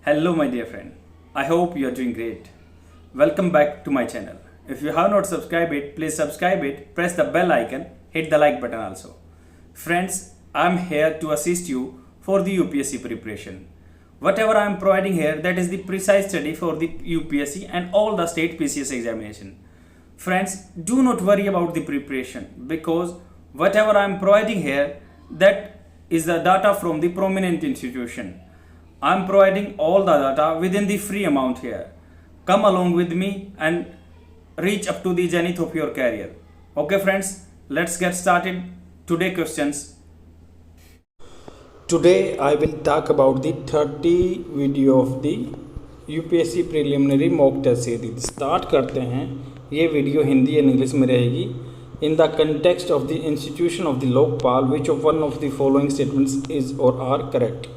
Hello, my dear friend. I hope you are doing great. Welcome back to my channel. If you have not subscribed it, please subscribe it, press the bell icon, hit the like button also. Friends, I am here to assist you for the UPSC preparation. Whatever I am providing here, that is the precise study for the UPSC and all the state PCS examination. Friends, do not worry about the preparation because whatever I am providing here, that is the data from the prominent institution. I am providing all the data within the free amount here. Come along with me and reach up to the zenith of your career. Okay friends, let's get started. Today questions. Today I will talk about the 30 video of the UPSC preliminary mock test series. Start करते हैं. ये video Hindi and English में रहेगी. In the context of the institution of the Lokpal, which of one of the following statements is or are correct?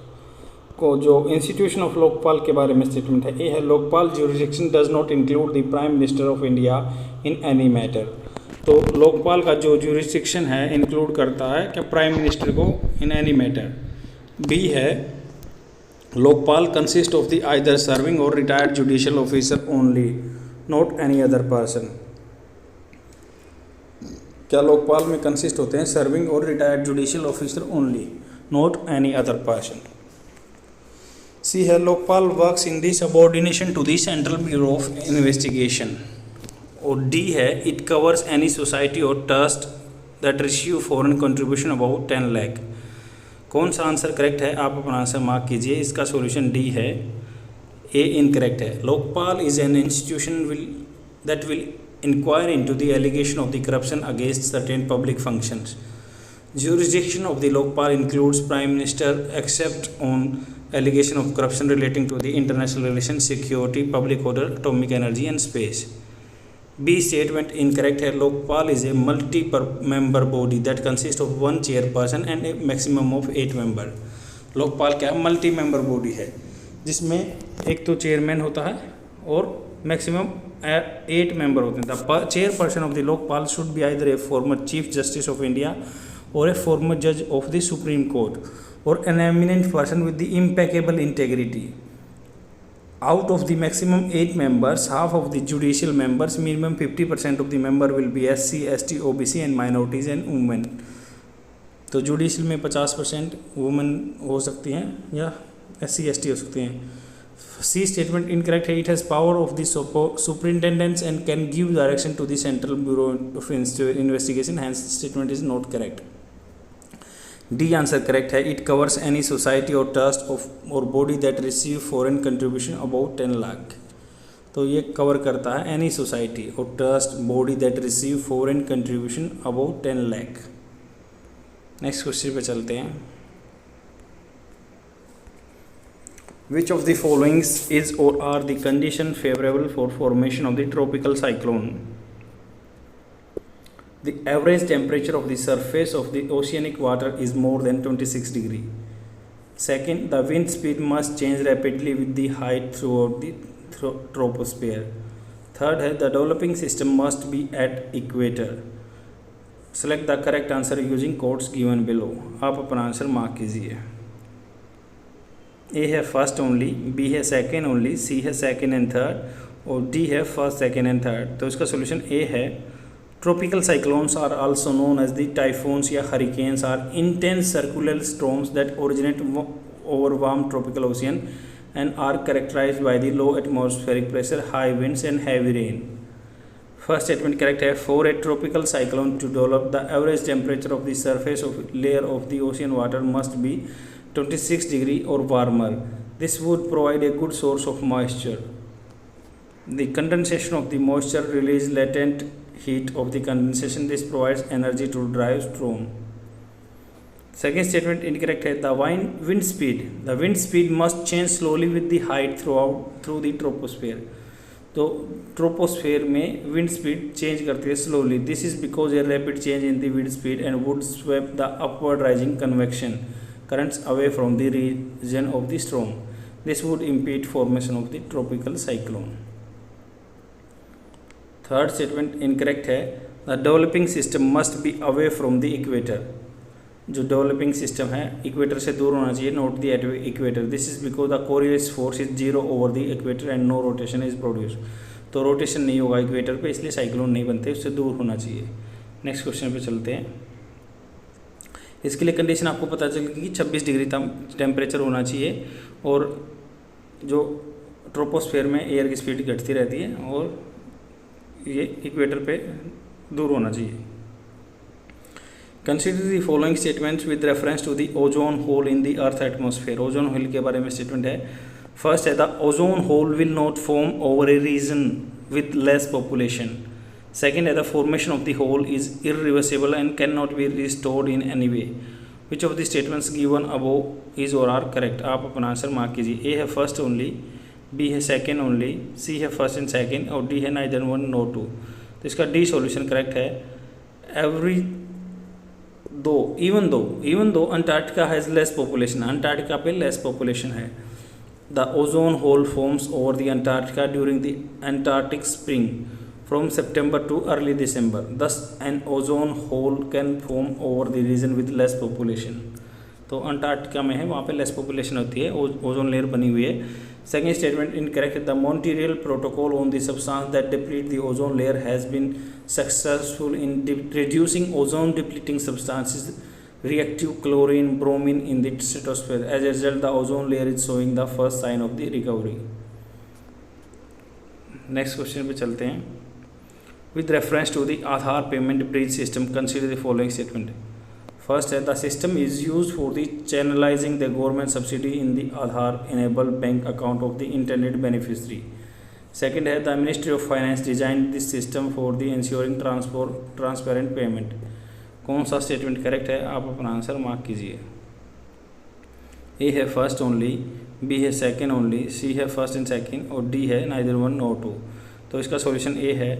को जो institution of Lokpal के बारे में स्टेटमेंट है, ए है Lokpal jurisdiction does not include the prime minister of India in any matter. तो लोकपाल का जो ज्यूरिसडिक्शन है इंक्लूड करता है क्या प्राइम मिनिस्टर को इन एनी मैटर. बी है Lokpal consist of the either serving और retired judicial officer only, not any other person. क्या लोकपाल में कंसिस्ट होते हैं सर्विंग और retired judicial officer only, not any other person. C है Lokpal works in the subordination to the Central Bureau of Investigation. और D है it covers any society और trust that receive foreign contribution about 10 lakh. कौन सा answer correct है, आप अपना answer mark कीजिए. इसका सॉल्यूशन डी है. ए इनकरेक्ट है. Lokpal is an institution that will inquire into the allegation of the corruption against certain public functions. Jurisdiction of the Lokpal includes Prime Minister except on allegation of corruption relating to the international relations, security, public order, atomic energy and space. B statement incorrect है. Lokpal is a multi-member body that consists of one chairperson and a maximum of 8 member. Lokpal क्या multi member body है जिसमें एक तो chairman होता है और maximum 8 member होते हैं. The chairperson of the Lokpal should be either A former chief justice of India or a former judge of the Supreme Court or an eminent person with the impeccable integrity. Out of the maximum 8 members, half of the judicial members, minimum 50% of the member will be SC, ST, OBC and minorities and women. तो judicial में 50% women हो सकती हैं या SC, ST हो सकती हैं. C statement incorrect है. It has power of the superintendents and can give direction to the Central Bureau of Investigation. Hence statement is not correct. D answer correct है. इट कवर्स एनी सोसाइटी और trust of और body that receive foreign contribution about 10 lakh. तो ये cover करता है any society और trust body that receive foreign contribution about 10 lakh. Next question पे चलते हैं. Which of the following is or are the condition favorable for formation of the tropical cyclone? The average temperature of the surface of the oceanic water is more than 26 degree. Second, the wind speed must change rapidly with the height throughout the troposphere. Third, the developing system must be at equator. Select the correct answer using codes given below. आप अपना answer mark कीजिए. A है first only, B है second only, C है second and third और D है first second and third. तो इसका सोल्यूशन ए है. Tropical cyclones are also known as the typhoons या hurricanes are intense circular storms that originate over warm tropical ocean and are characterised by the low atmospheric pressure, high winds and heavy rain. First statement correct है. For a tropical cyclone to develop the average temperature of the surface of layer of the ocean water must be 26 degree or warmer. This would provide a good source of moisture. The condensation of the moisture release latent heat of the condensation. This provides energy to drive storm. Second statement incorrect है. The wind speed must change slowly with the height through the troposphere. तो troposphere में wind speed change करती है slowly. This is because a rapid change in the wind speed and would sweep the upward rising convection currents away from the region of the storm. This would impede formation of the tropical cyclone. Third statement incorrect है. The developing system must be away from the equator. जो developing system है equator से दूर होना चाहिए, not the at equator. This is because the Coriolis force is zero over the equator and no rotation is produce. तो rotation नहीं होगा equator पे, इसलिए साइक्लोन नहीं बनते, उससे दूर होना चाहिए। नेक्स्ट क्वेश्चन पे चलते हैं। इसके लिए कंडीशन आपको पता चलेगी कि 26 डिग्री टेम्परेचर होना चाहिए और जो ट्रोपोस्फेयर में एयर की स्पीड घटती रहती है और ये इक्वेटर पे दूर होना चाहिए। Consider the following statements with reference to the ozone hole in the earth atmosphere. Ozone hole के बारे में स्टेटमेंट है। फर्स्ट है the ozone hole will not form over a region with less population. Second है the formation of the hole is irreversible and can not be restored in any way. Which of the statements given above is और are correct. आप अपना answer mark कीजिए। A है first only, B है second only, C है first and second और D है neither one no two. तो इसका डी सॉल्यूशन करेक्ट है। even though Antarctica has less population, Antarctica पे लेस पॉपुलेशन है। The ozone hole forms over the Antarctica during the Antarctic spring from September to early December. Thus an ozone hole can form over the region with less population. तो Antarctica में है, वहाँ पे less population होती है, ozone layer बनी हुई है। Second statement incorrect. The Montreal Protocol on the substance that deplete the ozone layer has been successful in reducing ozone depleting substances reactive chlorine bromine in the stratosphere. As a result, the ozone layer is showing the first sign of the recovery. Next question पे चलते हैं। With reference to the Aadhaar payment bridge system consider the following statement. First है the system is use for the channelising the government subsidy in the Aadhaar enable bank account of the internet beneficiary. Second है the Ministry of Finance design this system for the insuring transparent payment. कौन सा statement correct है, आप अपना answer mark कीजिए। A है first only, B है second only, C है फर्स्ट एंड सेकेंड और डी है नाइदर वन नो टू। तो इसका सॉल्यूशन ए है।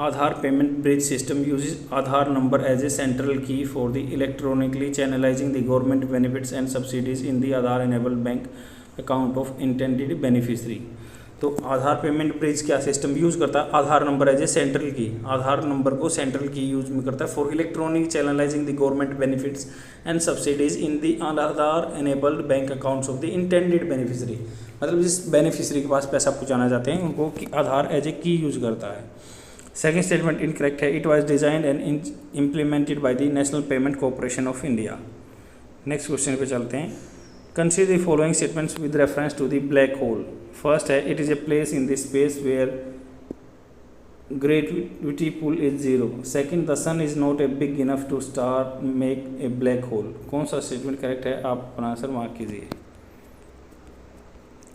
Aadhaar payment bridge system uses Aadhaar number as a central key for the electronically channelising the government benefits and subsidies in the Aadhaar enable bank account of intended beneficiary. तो Aadhaar payment bridge क्या system use करता है, Aadhaar number as a central की, आधार number को central की use में करता है for electronic channelising the government benefits and subsidies in the Aadhaar enabled bank accounts of the intended beneficiary. मतलब जिस बेनिफिशरी के पास पैसा पहुँचाना चाहते हैं उनको आधार एज ए की यूज करता है। सेकेंड स्टेटमेंट इनकरेक्ट है। It was designed and implemented by the national payment corporation of India. Next question पे चलते हैं। Consider the following statements with reference to the black hole. First है it is a place in the space where gravity pull is zero. Second, the sun is not a big enough to start make a black hole. कौन सा statement correct है, आप अपना answer mark कीजिए।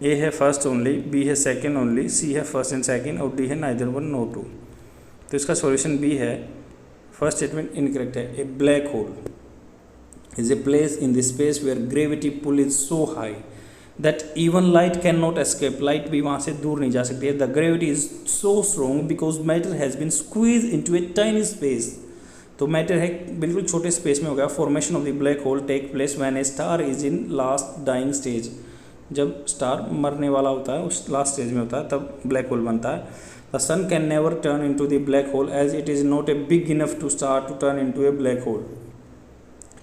A है first only, B है second only, C है first and second और डी है नाइदर वन नो टू। तो इसका सॉल्यूशन बी है। फर्स्ट स्टेटमेंट इनकरेक्ट है। A black hole is a place in the space where gravity pull is so high that even light cannot escape. Light भी वहाँ से दूर नहीं जा सकती है. The gravity is so strong because matter has been squeezed into a tiny space. तो matter है बिल्कुल छोटे स्पेस में हो गया. Formation of the black hole take place when a star is in last dying stage. जब star मरने वाला होता है उस लास्ट स्टेज में होता है तब ब्लैक होल बनता है. The sun can never turn into the black hole as it is not a big enough to star to turn into a black hole.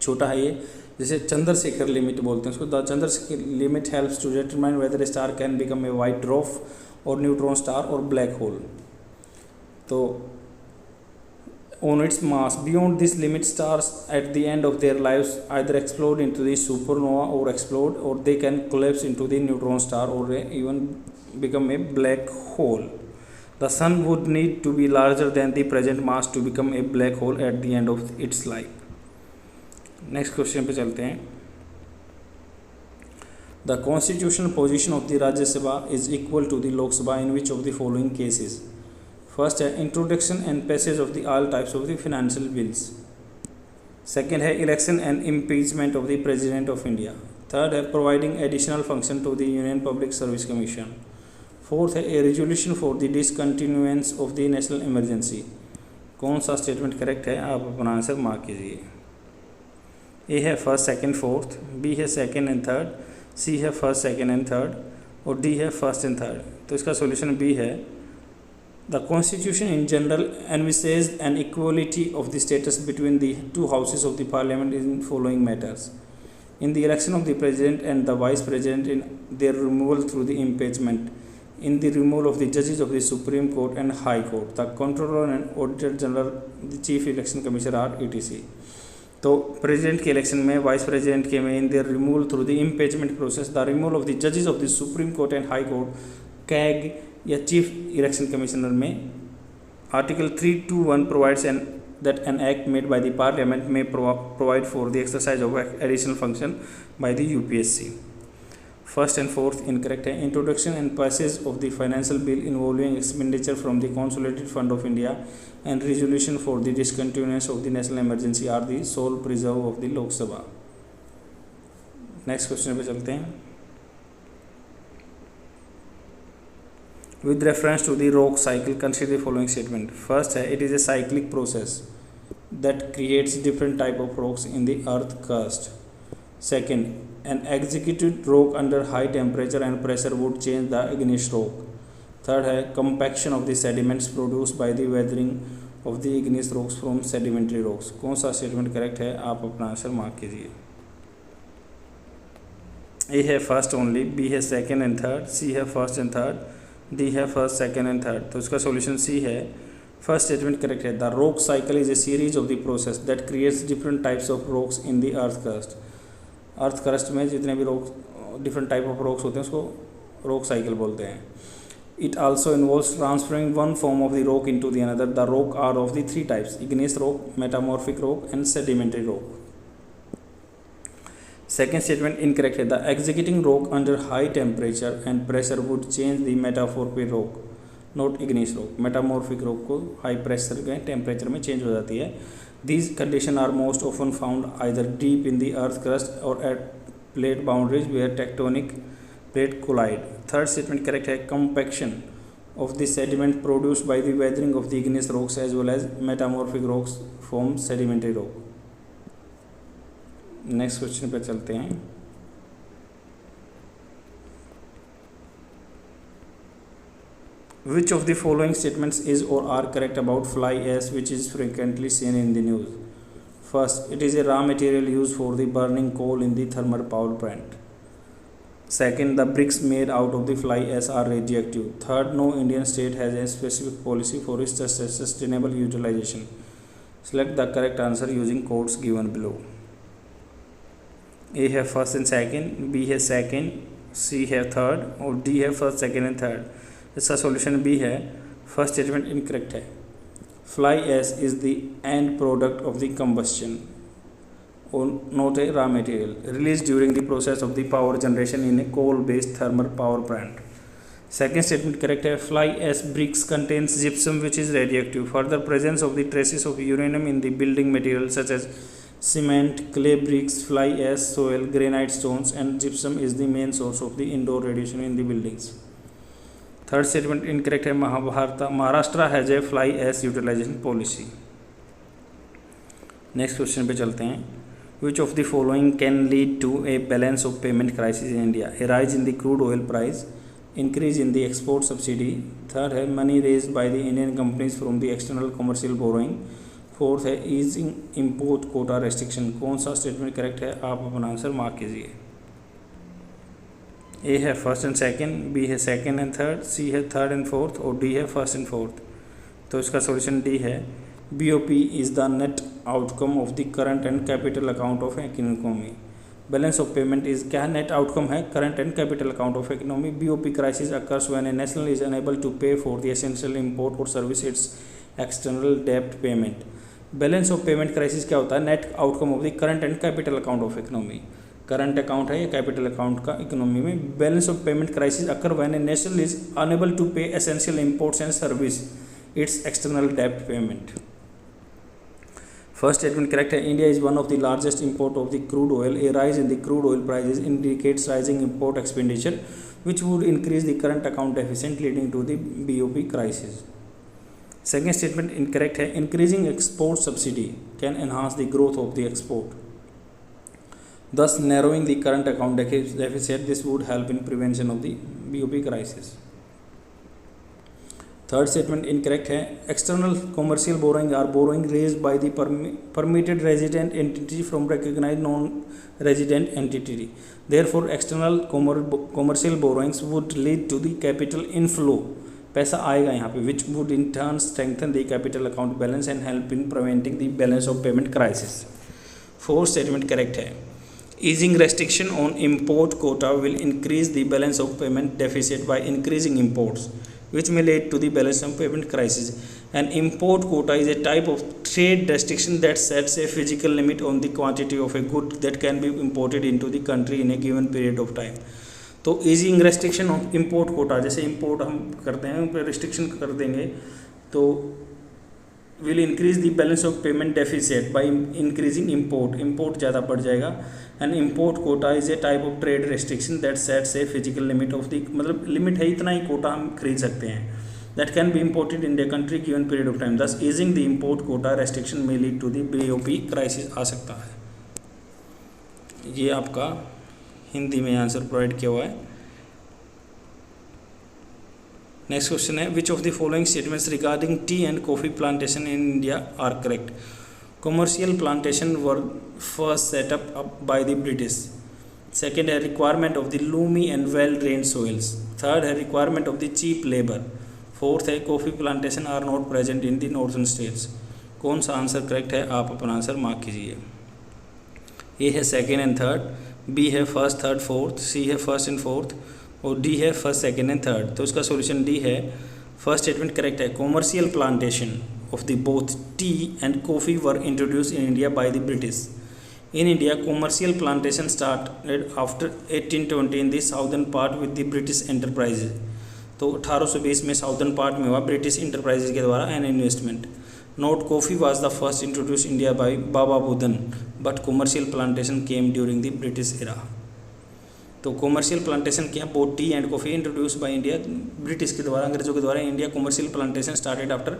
छोटा है ये, जैसे चंद्रशेखर लिमिट बोलते हैं उसको. The Chandrasekhar limit helps to determine whether a star can become a white dwarf और neutron star और black hole. तो on its mass. Beyond this limit, stars at the end of their lives either explode into the supernova or explode, or they can collapse into the neutron star or even become a black hole. The sun would need to be larger than the present mass to become a black hole at the end of its life. Next question पे चलते हैं. The constitutional position of the Rajya Sabha is equal to the Lok Sabha in which of the following cases? First है introduction and passage of the all types of the financial bills. Second है election and impeachment of the President of India. Third है providing additional function to the Union Public Service Commission. Fourth है a resolution for the discontinuance of the national emergency. कौन सा statement correct है, आप अपना answer mark कीजिए. A है first second fourth, B है सेकेंड एंड थर्ड, सी है फर्स्ट सेकेंड एंड थर्ड और डी है फर्स्ट एंड थर्ड. तो इसका सोल्यूशन बी है. The Constitution in general envisages an equality of the status between the two houses of the Parliament in following matters: in the election of the President and the Vice President, in their removal through the impeachment, in the removal of the judges of the Supreme Court and High Court, the Controller and Auditor General, the Chief Election Commissioner etc. तो president के election में, vice president के में, in their removal through the impeachment process, the removal of the जजेस of the Supreme Court and High Court, CAG या chief election commissioner में article 321 provides an that an act made by the parliament may provide for the exercise of additional function by the UPSC. First and fourth incorrect है. Introduction and passage of the financial bill involving expenditure from the Consolidated Fund of India and resolution for the discontinuance of the national emergency are the sole preserve of the Lok Sabha. Next question पे चलते हैं. With reference to the rock cycle, consider the following statement. First है, it is a cyclic process that creates different type of rocks in the earth crust. Second, an executed rock under high temperature and pressure would change the igneous rock. Third है, compaction of the sediments produced by the weathering of the igneous rocks from sedimentary rocks. कौन सा statement correct है, आप अपना answer mark कीजिए. A है first only, B है second and third, C है first and third, D है फर्स्ट, सेकेंड एंड थर्ड. तो इसका सॉल्यूशन सी है. फर्स्ट स्टेटमेंट करेक्ट है. The rock cycle is a series of the process that creates different types of rocks in the earth crust. Earth crust में जितने भी rock, different type of rocks होते हैं उसको rock cycle बोलते हैं. It also involves transferring one form of the rock into the another. The rock are of the three types: igneous rock, metamorphic rock and sedimentary rock. Second statement incorrect है. The executing rock under high temperature and pressure would change the metamorphic rock, not igneous rock. Metamorphic rock को high pressure में, temperature में change हो जाती है. These conditions are most often found either deep in the earth crust or at plate boundaries where tectonic plate collide. Third statement correct है. Compaction of the sediment produced by the weathering of the igneous rocks as well as metamorphic rocks form sedimentary rock. Next question पे चलते हैं. Which of the following statements is or are correct about fly ash which is frequently seen in the news? First, it is a raw material used for the burning coal in the thermal power plant. Second, the bricks made out of the fly ash are radioactive. Third, no Indian state has a specific policy for its sustainable utilization. Select the correct answer using codes given below. A है first and second, B है second, C है third और D है first, second and third. इसका solution B है. First statement incorrect है. Fly ash is the end product of the combustion और not a raw material release during the process of the power generation in a coal based thermal power plant. Second statement correct है. Fly ash bricks contains gypsum which is radioactive. Further presence of the traces of uranium in the building material such as cement, clay bricks, fly ash, soil, granite stones and gypsum is the main source of the indoor radiation in the buildings. Third statement incorrect है. Maharashtra has a fly ash utilisation policy. Next question पे चलते हैं. Which of the following can lead to a balance of payment crisis in India? A rise in the crude oil price, increase in the export subsidy. Third है money raised by the Indian companies from the external commercial borrowing. Fourth है easing import quota restriction. कौन सा statement correct है, आप अपना answer mark कीजिए. A है first and second, B है सेकंड एंड थर्ड, सी है थर्ड एंड फोर्थ और डी है फर्स्ट एंड फोर्थ. तो इसका सॉल्यूशन डी है. BOP is the net outcome of the current and capital account of economy. Balance of payment is क्या net outcome है, current and capital account of economy. BOP crisis occurs when a national is unable to pay for the essential import और service its external डेब्ट payment. Balance of payment crisis क्या होता है, net outcome of the current and capital account of economy. Current account है या capital account का economy में. Balance of payment crisis occur when a national is unable to pay essential imports and service its external डेब्ट payment. First statement correct है. India is one of the largest import of the crude oil. A rise in the crude oil prices indicates rising import expenditure which would increase the current account deficit leading to the BOP crisis. Second statement incorrect है. Increasing export subsidy can enhance the growth of the export, thus narrowing the current account deficit. This would help in prevention of the BOP crisis. Third statement incorrect है। External commercial borrowing are borrowing raised by the permitted resident entity from recognised non resident entity, therefore external commercial borrowings would lead to the capital inflow, पैसा आएगा यहाँ पे, which would in turn strengthen the capital account balance and help in preventing the balance of payment crisis. Fourth statement correct है। Easing restriction on import quota will increase the balance of payment deficit by increasing imports, which may lead to the balance of payment crisis. An import quota is a type of trade restriction that sets a physical limit on the quantity of a good that can be imported into the country in a given period of time. तो easing restriction of import quota, जैसे import हम करते हैं उन पर restriction कर देंगे तो will increase the balance of payment deficit by increasing import ज़्यादा बढ़ जाएगा। And import quota is a type of trade restriction that sets a physical limit of the, मतलब लिमिट है इतना ही कोटा हम खरीद सकते हैं, that can be imported in the country given period of time. Thus easing the import quota restriction may lead to the BOP crisis आ सकता है। ये आपका हिंदी में आंसर प्रोवाइड किया हुआ है। नेक्स्ट क्वेश्चन है, which of the following statements regarding tea and coffee plantation in India are correct? Commercial plantation were first set up by the British. Second, a requirement of the loamy and well-drained soils. Third, a requirement of the cheap labor. Fourth है coffee plantation are not present in the northern states. कौन सा answer correct है, आप अपना answer mark कीजिए। A है second and third, B है first third fourth, सी है फर्स्ट एंड फोर्थ और डी है फर्स्ट सेकेंड एंड थर्ड। तो इसका सॉल्यूशन डी है। फर्स्ट स्टेटमेंट करेक्ट है। Commercial plantation of the both tea and coffee were introduced in India by the British. In India, commercial plantation started after 1820 in the southern part with the British enterprises. तो 1820 में southern part में हुआ British enterprises के द्वारा an investment. Note coffee was the first introduce India by Baba Budan but commercial plantation came during the British era. तो commercial plantation किया both T and coffee introduce by India, British के द्वारा, अंग्रेजों के द्वारा। India commercial plantation started after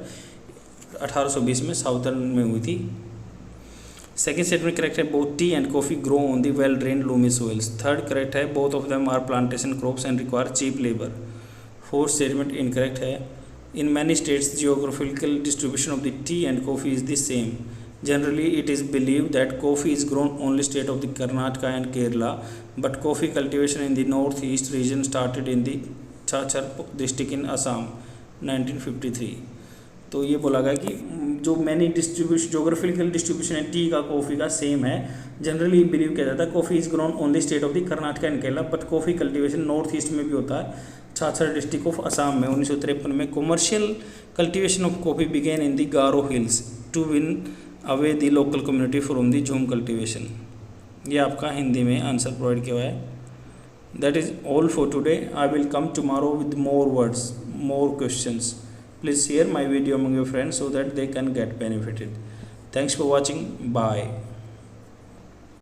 1820 में southern में हुई थी। सेकेंड स्टेटमेंट करेक्ट है, both T and coffee grow on the well drained Lumi soils. Third correct है, both of them are plantation crops and require cheap labour. Fourth statement incorrect है, in many states geographical distribution of the tea and coffee is the same. Generally it is believe that coffee is grown only state of the Karnataka and Kerala, but coffee cultivation in the north east region started in the Cachar district in Assam 1953। तो ये बोला गया कि जो many distribution geographical distribution है T का coffee का same है। जनरली बिलीव किया जाता है coffee is grown on the state of the Karnataka and Kerala, but coffee cultivation north east में भी होता है, छाछर डिस्ट्रिक्ट ऑफ असम में। 1953 में commercial cultivation of coffee began in the Garo Hills to win away the local community from the jhum cultivation. ये आपका हिंदी में answer provide किया हुआ है। That is all for today. I will come tomorrow with more words, more questions. Please share my video among your friends so that they can get benefited. Thanks for watching. Bye.